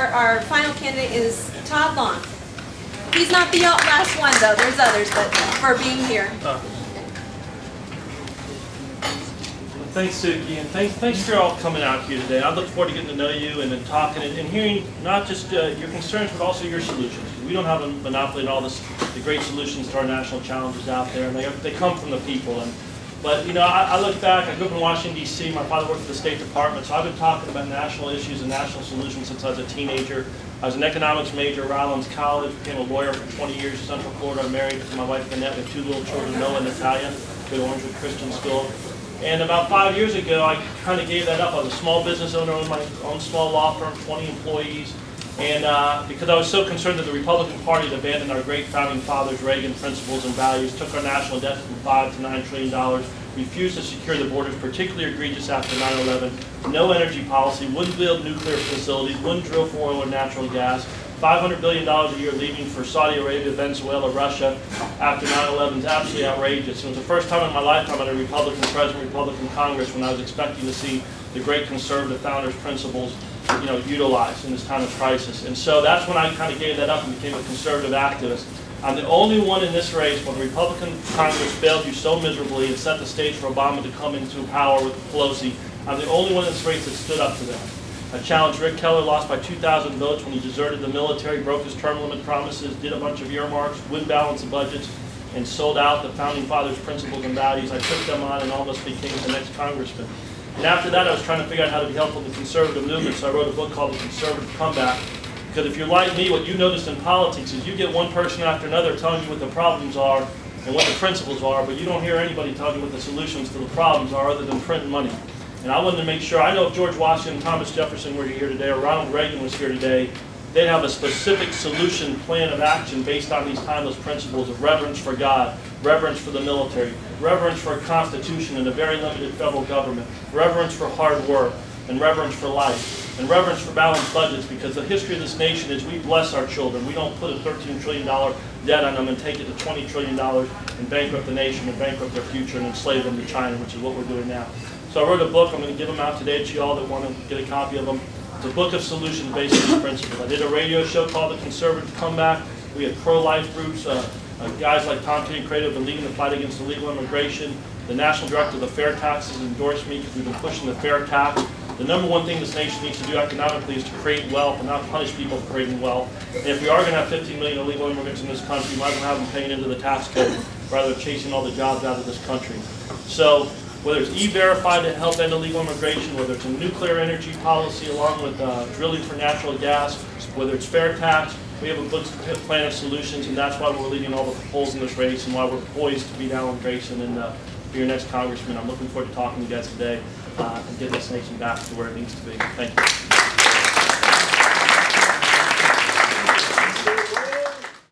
our final candidate is Todd Long. He's not the last one, though. There's others, but for being here. Thanks, Suki, and thanks for all coming out here today. I look forward to getting to know you and then talking and hearing not just your concerns, but also your solutions. We don't have a monopoly on all the great solutions to our national challenges out there, and they come from the people. But you know, I look back. I grew up in Washington, D.C. My father worked for the State Department, so I've been talking about national issues and national solutions since I was a teenager. I was an economics major at Rollins College, became a lawyer for 20 years in Central Florida. I'm married to my wife Annette with 2 little children, Noah and Natalia, go to Orangewood Christian School. And about 5 years ago, I kind of gave that up. I was a small business owner, owned my own small law firm, 20 employees. And because I was so concerned that the Republican Party had abandoned our great founding fathers' Reagan principles and values, took our national debt from $5 to $9 trillion, refused to secure the borders, particularly egregious after 9/11, no energy policy, wouldn't build nuclear facilities, wouldn't drill for oil or natural gas, $500 billion a year leaving for Saudi Arabia, Venezuela, Russia after 9/11 is absolutely outrageous. It was the first time in my lifetime I had a Republican president, Republican Congress, when I was expecting to see the great conservative founders' principles, you know, utilized in this time of crisis. And so that's when I kind of gave that up and became a conservative activist. I'm the only one in this race when the Republican Congress failed you so miserably and set the stage for Obama to come into power with Pelosi. I'm the only one in this race that stood up to them. I challenged Rick Keller, lost by 2,000 votes when he deserted the military, broke his term limit promises, did a bunch of earmarks, wouldn't balance the budgets, and sold out the Founding Fathers' principles and values. I took them on and almost became the next congressman. And after that, I was trying to figure out how to be helpful to the conservative movement, so I wrote a book called The Conservative Comeback. Because if you're like me, what you noticed in politics is you get one person after another telling you what the problems are and what the principles are, but you don't hear anybody telling you what the solutions to the problems are other than printing money. And I wanted to make sure, I know if George Washington, Thomas Jefferson were here today, or Ronald Reagan was here today, they'd have a specific solution plan of action based on these timeless principles of reverence for God, reverence for the military, reverence for a constitution and a very limited federal government, reverence for hard work, and reverence for life, and reverence for balanced budgets, because the history of this nation is we bless our children. We don't put a $13 trillion debt on them and take it to $20 trillion and bankrupt the nation and bankrupt their future and enslave them to China, which is what we're doing now. So I wrote a book. I'm going to give them out today to you all that want to get a copy of them. It's a book of solutions based on these principles. I did a radio show called The Conservative Comeback. We had pro-life groups, guys like Tom Kenny Creative have been leading the fight against illegal immigration. The national director of the fair taxes endorsed me because we've been pushing the fair tax. The number one thing this nation needs to do economically is to create wealth and not punish people for creating wealth. And if we are going to have 15 million illegal immigrants in this country, we might as well have them paying into the tax code rather than chasing all the jobs out of this country. So whether it's E-Verify to help end illegal immigration, whether it's a nuclear energy policy along with drilling for natural gas, whether it's fair tax, we have a good plan of solutions, and that's why we're leading all the polls in this race and why we're poised to beat Alan Grayson and be your next congressman. I'm looking forward to talking to you guys today and get this nation back to where it needs to be. Thank you.